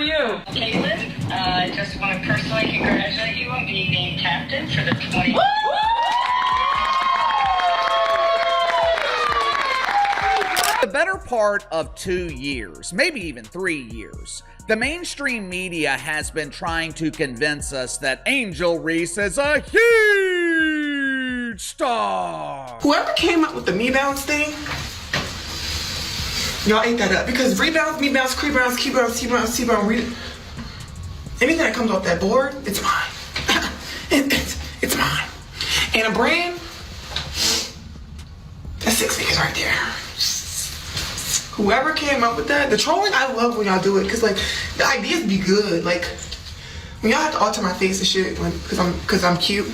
you? Caitlin, I just want to personally congratulate you on being named captain for the 20. The better part of 2 years, maybe even 3 years, the mainstream media has been trying to convince us that Angel Reese is a huge star. Whoever came up with the me bounce thing, y'all ate that up. Because rebounds, me bounce, creep bounce, key bounce, T bounce, read it. Anything that comes off that board, it's mine. it's mine. And a brand, that's 6 figures right there. Whoever came up with that, the trolling, I love when y'all do it, because like the ideas be good. Like when y'all have to alter my face and shit, because I'm cute.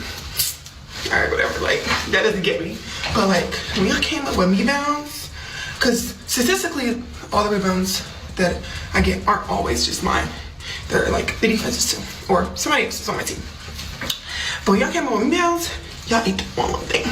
All right, whatever. Like that doesn't get me. But like when y'all came up with me bounds, because statistically, all the rebounds that I get aren't always just mine. They're like the defenses too, or somebody else's on my team. But when y'all came up with me bounds, y'all ate one thing.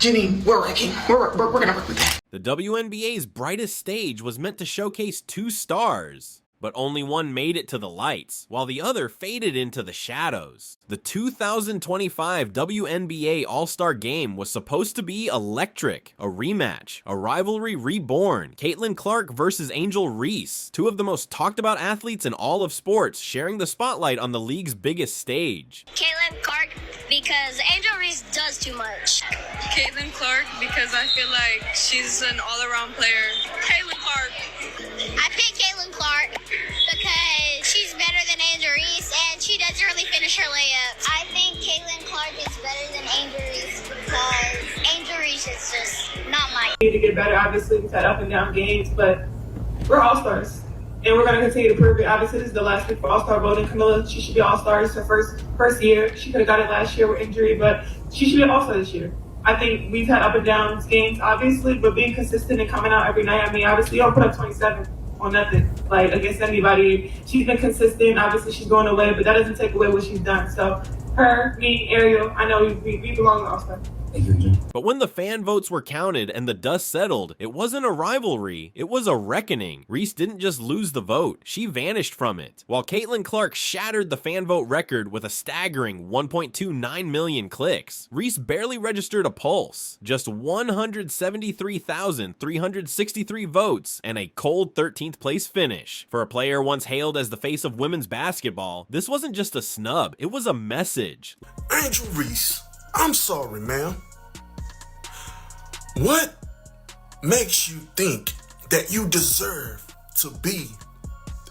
Jenny, we're working. We're gonna work with that. The WNBA's brightest stage was meant to showcase 2 stars, but only one made it to the lights, while the other faded into the shadows. The 2025 WNBA All-Star game was supposed to be electric, a rematch, a rivalry reborn, Caitlin Clark versus Angel Reese, 2 of the most talked about athletes in all of sports, sharing the spotlight on the league's biggest stage. Caitlin Clark, because Angel Reese does too much. Caitlin Clark, because I feel like she's an all-around player. Caitlin Clark. I picked Caitlin Clark because she's better than Angel Reese and she doesn't really finish her layups. I think Caitlin Clark is better than Angel Reese because Angel Reese is just not my. We need to get better. Obviously, we've had up and down games, but we're all-stars. And we're going to continue to prove it. Obviously, this is the last week for All-Star voting. Camilla, she should be All-Star. It's her first year. She could have got it last year with injury, but she should be an All-Star this year. I think we've had up and down games, obviously, but being consistent and coming out every night. I mean, obviously, you don't put up 27 on nothing, like, against anybody. She's been consistent. Obviously, she's going away, but that doesn't take away what she's done. So, her, me, Ariel, I know we belong to All-Star. But when the fan votes were counted and the dust settled, it wasn't a rivalry, it was a reckoning. Reese didn't just lose the vote, she vanished from it. While Caitlin Clark shattered the fan vote record with a staggering 1.29 million clicks, Reese barely registered a pulse. Just 173,363 votes and a cold 13th place finish. For a player once hailed as the face of women's basketball, this wasn't just a snub, it was a message. Angel Reese, I'm sorry, ma'am. What makes you think that you deserve to be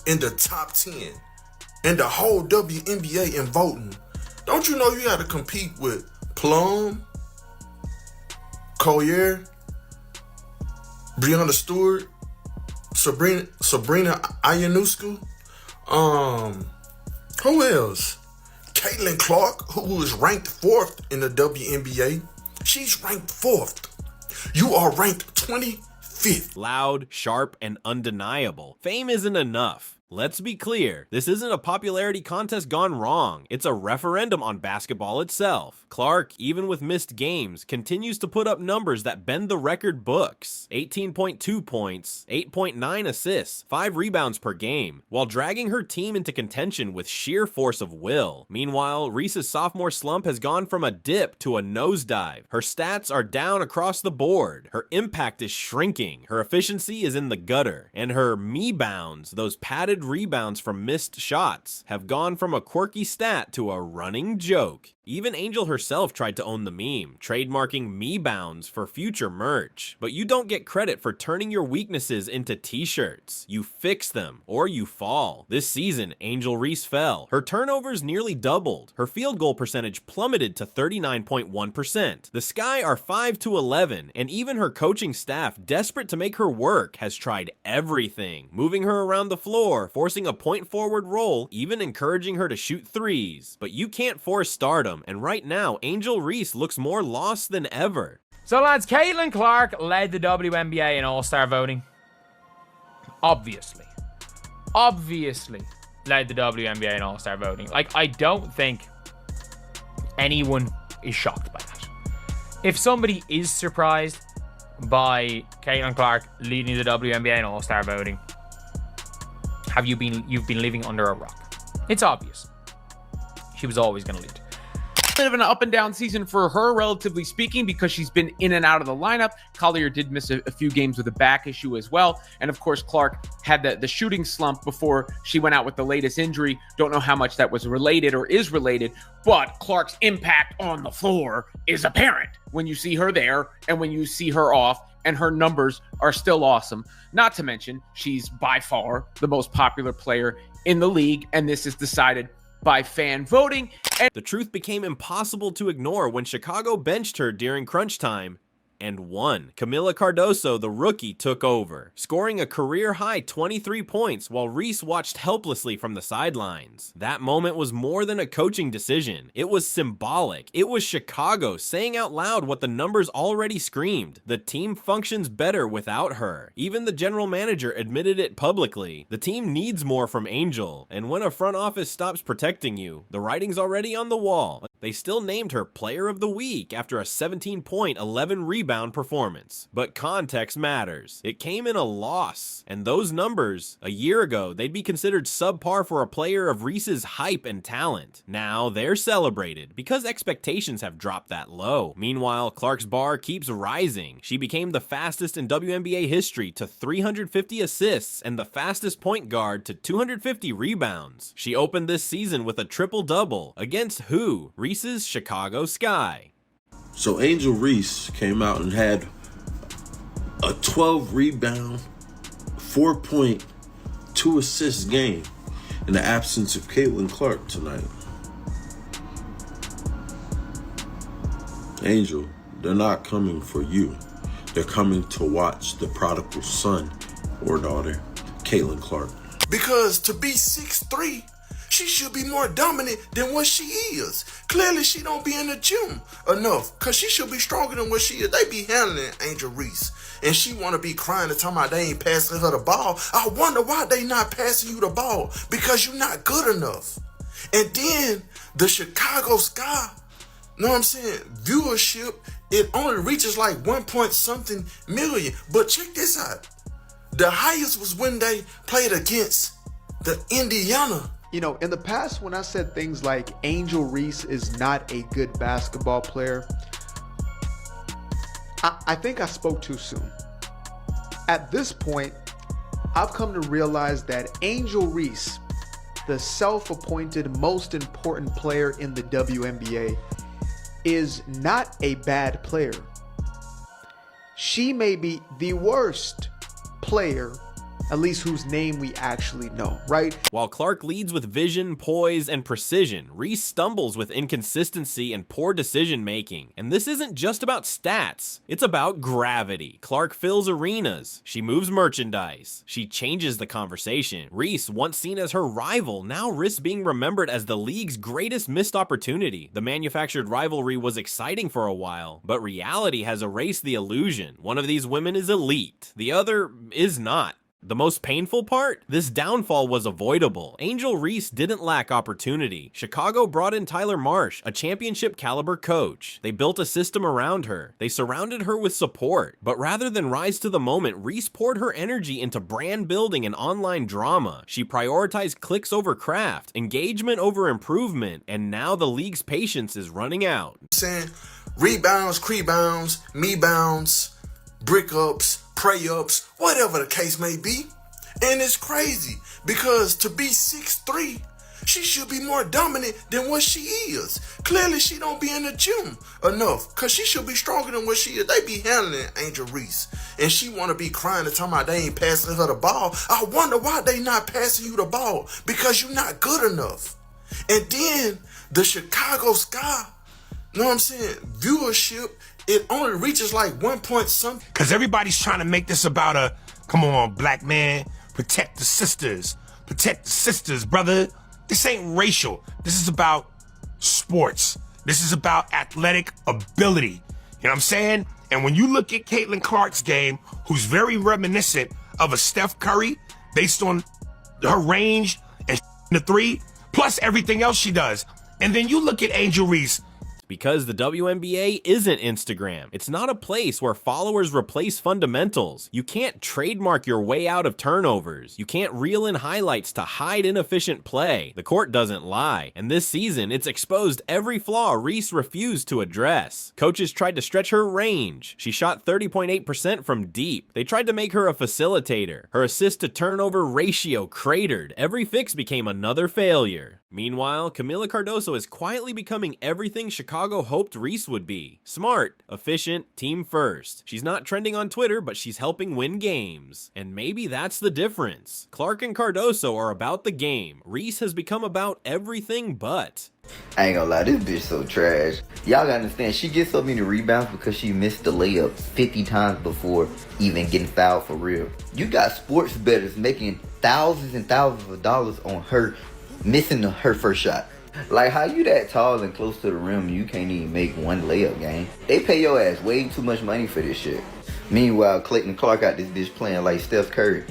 in the top 10 in the whole WNBA in voting? Don't you know you got to compete with Plum, Collier, Breanna Stewart, Sabrina Ionescu, who else? Caitlin Clark, who is ranked 4th in the WNBA. She's ranked 4th. You are ranked 25th. Loud, sharp, and undeniable. Fame isn't enough. Let's be clear, this isn't a popularity contest gone wrong. It's a referendum on basketball itself. Clark, even with missed games, continues to put up numbers that bend the record books. 18.2 points, 8.9 assists, 5 rebounds per game, while dragging her team into contention with sheer force of will. Meanwhile, Reese's sophomore slump has gone from a dip to a nosedive. Her stats are down across the board. Her impact is shrinking. Her efficiency is in the gutter. And her me-bounds, those padded rebounds from missed shots, have gone from a quirky stat to a running joke. Even Angel herself tried to own the meme, trademarking me-bounds for future merch. But you don't get credit for turning your weaknesses into t-shirts. You fix them, or you fall. This season, Angel Reese fell. Her turnovers nearly doubled. Her field goal percentage plummeted to 39.1%. The Sky are 5-11, and even her coaching staff, desperate to make her work, has tried everything. Moving her around the floor, forcing a point-forward role, even encouraging her to shoot threes. But you can't force stardom. And right now, Angel Reese looks more lost than ever. So lads, Caitlin Clark led the WNBA in All-Star voting. Obviously led the WNBA in All-Star voting. Like, I don't think anyone is shocked by that. If somebody is surprised by Caitlin Clark leading the WNBA in All-Star voting, you've been living under a rock. It's obvious. She was always going to lead. Bit of an up and down season for her, relatively speaking, because she's been in and out of the lineup. Collier did miss a few games with a back issue as well. And of course, Clark had the shooting slump before she went out with the latest injury. Don't know how much that was related or is related, but Clark's impact on the floor is apparent when you see her there and when you see her off, and her numbers are still awesome. Not to mention, she's by far the most popular player in the league, and this is decided by fan voting. And the truth became impossible to ignore when Chicago benched her during crunch time and won. Camila Cardoso, the rookie, took over, scoring a career-high 23 points while Reese watched helplessly from the sidelines. That moment was more than a coaching decision. It was symbolic. It was Chicago saying out loud what the numbers already screamed. The team functions better without her. Even the general manager admitted it publicly. The team needs more from Angel, and when a front office stops protecting you, the writing's already on the wall. They still named her Player of the Week after a 17-point, 11-rebound performance. But context matters. It came in a loss, and those numbers, a year ago, they'd be considered subpar for a player of Reese's hype and talent. Now they're celebrated because expectations have dropped that low. Meanwhile, Clark's bar keeps rising. She became the fastest in WNBA history to 350 assists and the fastest point guard to 250 rebounds. She opened this season with a triple-double against who? Reese's Chicago Sky. So Angel Reese came out and had a 12 rebound, 4 point, 2 assist game in the absence of Caitlin Clark tonight. Angel, they're not coming for you. They're coming to watch the prodigal son or daughter, Caitlin Clark. Because to be 6'3", she should be more dominant than what she is. Clearly, she don't be in the gym enough, because she should be stronger than what she is. They be handling Angel Reese, and she want to be crying and talking about they ain't passing her the ball. I wonder why they not passing you the ball, because you're not good enough. And then the Chicago Sky, know what I'm saying, viewership, it only reaches like 1 point something million. But check this out. The highest was when they played against the Indiana. You know, in the past, when I said things like Angel Reese is not a good basketball player, I think I spoke too soon. At this point, I've come to realize that Angel Reese, the self-appointed most important player in the WNBA, is not a bad player. She may be the worst player, at least whose name we actually know, right? While Clark leads with vision, poise, and precision, Reese stumbles with inconsistency and poor decision making. And this isn't just about stats, it's about gravity. Clark fills arenas, she moves merchandise, she changes the conversation. Reese, once seen as her rival, now risks being remembered as the league's greatest missed opportunity. The manufactured rivalry was exciting for a while, but reality has erased the illusion. One of these women is elite, the other is not. The most painful part? This downfall was avoidable. Angel Reese didn't lack opportunity. Chicago brought in Tyler Marsh, a championship caliber coach. They built a system around her. They surrounded her with support. But rather than rise to the moment, Reese poured her energy into brand building and online drama. She prioritized clicks over craft, engagement over improvement, and now the league's patience is running out. Saying rebounds, crebounds, me bounds, brick ups, pray ups, whatever the case may be. And it's crazy because to be 6'3", she should be more dominant than what she is. Clearly, she don't be in the gym enough, because she should be stronger than what she is. They be handling Angel Reese, and she want to be crying and talking about they ain't passing her the ball. I wonder why they not passing you the ball, because you're not good enough. And then the Chicago Sky, know what I'm saying, viewership, it only reaches like 1 point something. Because everybody's trying to make this about a, come on, black man, protect the sisters. Protect the sisters, brother. This ain't racial. This is about sports. This is about athletic ability. You know what I'm saying? And when you look at Caitlin Clark's game, who's very reminiscent of a Steph Curry, based on her range and the three, plus everything else she does. And then you look at Angel Reese, Because the WNBA isn't Instagram. It's not a place where followers replace fundamentals. You can't trademark your way out of turnovers. You can't reel in highlights to hide inefficient play. The court doesn't lie. And this season, it's exposed every flaw Reese refused to address. Coaches tried to stretch her range. She shot 30.8% from deep. They tried to make her a facilitator. Her assist to turnover ratio cratered. Every fix became another failure. Meanwhile, Kamilla Cardoso is quietly becoming everything Chicago hoped Reese would be. Smart, efficient, team first. She's not trending on Twitter, but she's helping win games. And maybe that's the difference. Clark and Cardoso are about the game. Reese has become about everything but. I ain't gonna lie, this bitch so trash. Y'all gotta understand, she gets so many rebounds because she missed the layup 50 times before even getting fouled for real. You got sports bettors making thousands and thousands of dollars on her missing her first shot. Like, how you that tall and close to the rim, you can't even make one layup game? They pay your ass way too much money for this shit. Meanwhile, Clayton Clark got this bitch playing like Steph Curry.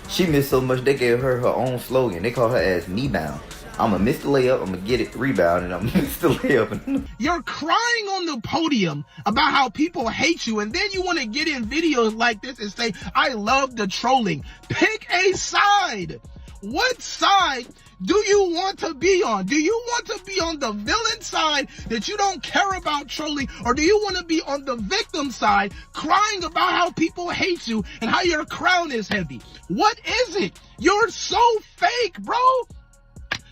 She missed so much, they gave her own slogan. They call her ass me-bound. I'ma miss the layup, I'ma get it rebound, and I'ma miss the layup. You're crying on the podium about how people hate you, and then you want to get in videos like this and say, I love the trolling. Pick a side. What side do you want to be on? Do you want to be on the villain side that you don't care about trolling? Or do you want to be on the victim side crying about how people hate you and how your crown is heavy? What is it? You're so fake, bro.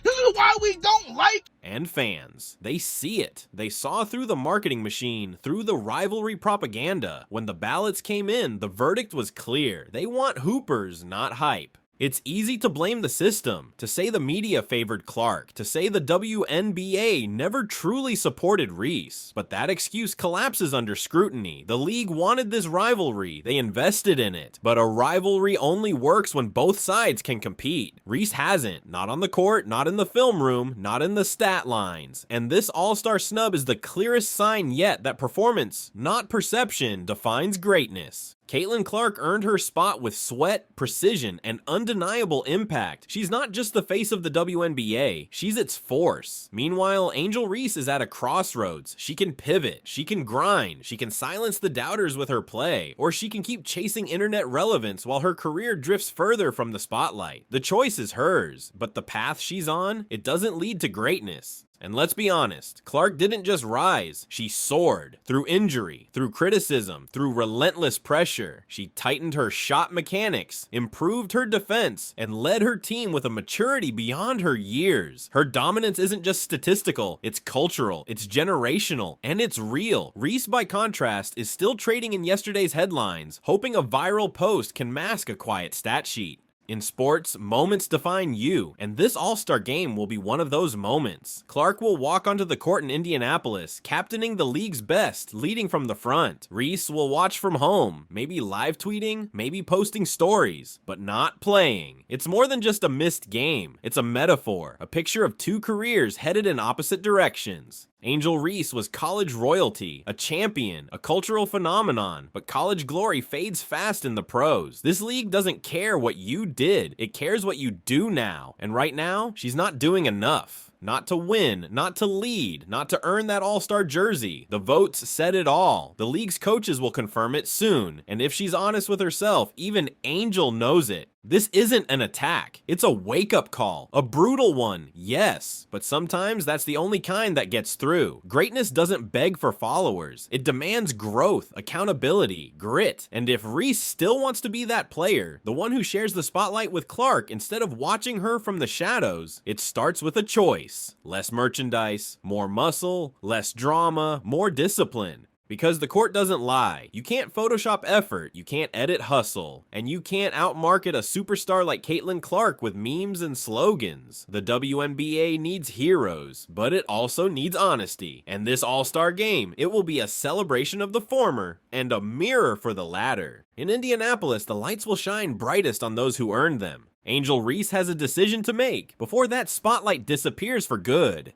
This is why we don't like. And fans, they see it. They saw through the marketing machine, through the rivalry propaganda. When the ballots came in, the verdict was clear. They want hoopers, not hype. It's easy to blame the system, to say the media favored Clark, to say the WNBA never truly supported Reese. But that excuse collapses under scrutiny. The league wanted this rivalry, they invested in it. But a rivalry only works when both sides can compete. Reese hasn't, not on the court, not in the film room, not in the stat lines. And this All-Star snub is the clearest sign yet that performance, not perception, defines greatness. Caitlin Clark earned her spot with sweat, precision, and undeniable impact. She's not just the face of the WNBA, she's its force. Meanwhile, Angel Reese is at a crossroads. She can pivot, she can grind, she can silence the doubters with her play, or she can keep chasing internet relevance while her career drifts further from the spotlight. The choice is hers, but the path she's on, it doesn't lead to greatness. And let's be honest, Clark didn't just rise, she soared. Through injury, through criticism, through relentless pressure. She tightened her shot mechanics, improved her defense, and led her team with a maturity beyond her years. Her dominance isn't just statistical, it's cultural, it's generational, and it's real. Reese, by contrast, is still trading in yesterday's headlines, hoping a viral post can mask a quiet stat sheet. In sports, moments define you, and this All-Star game will be one of those moments. Clark will walk onto the court in Indianapolis, captaining the league's best, leading from the front. Reese will watch from home, maybe live tweeting, maybe posting stories, but not playing. It's more than just a missed game. It's a metaphor, a picture of two careers headed in opposite directions. Angel Reese was college royalty, a champion, a cultural phenomenon, but college glory fades fast in the pros. This league doesn't care what you did, it cares what you do now. And right now, she's not doing enough. Not to win, not to lead, not to earn that All-Star jersey. The votes said it all. The league's coaches will confirm it soon. And if she's honest with herself, even Angel knows it. This isn't an attack. It's a wake-up call. A brutal one, yes. But sometimes that's the only kind that gets through. Greatness doesn't beg for followers. It demands growth, accountability, grit. And if Reese still wants to be that player, the one who shares the spotlight with Clark instead of watching her from the shadows, it starts with a choice. Less merchandise, more muscle, less drama, more discipline. Because the court doesn't lie. You can't Photoshop effort, you can't edit hustle, and you can't outmarket a superstar like Caitlin Clark with memes and slogans. The WNBA needs heroes, but it also needs honesty. And this All-Star game, it will be a celebration of the former and a mirror for the latter. In Indianapolis, the lights will shine brightest on those who earned them. Angel Reese has a decision to make before that spotlight disappears for good.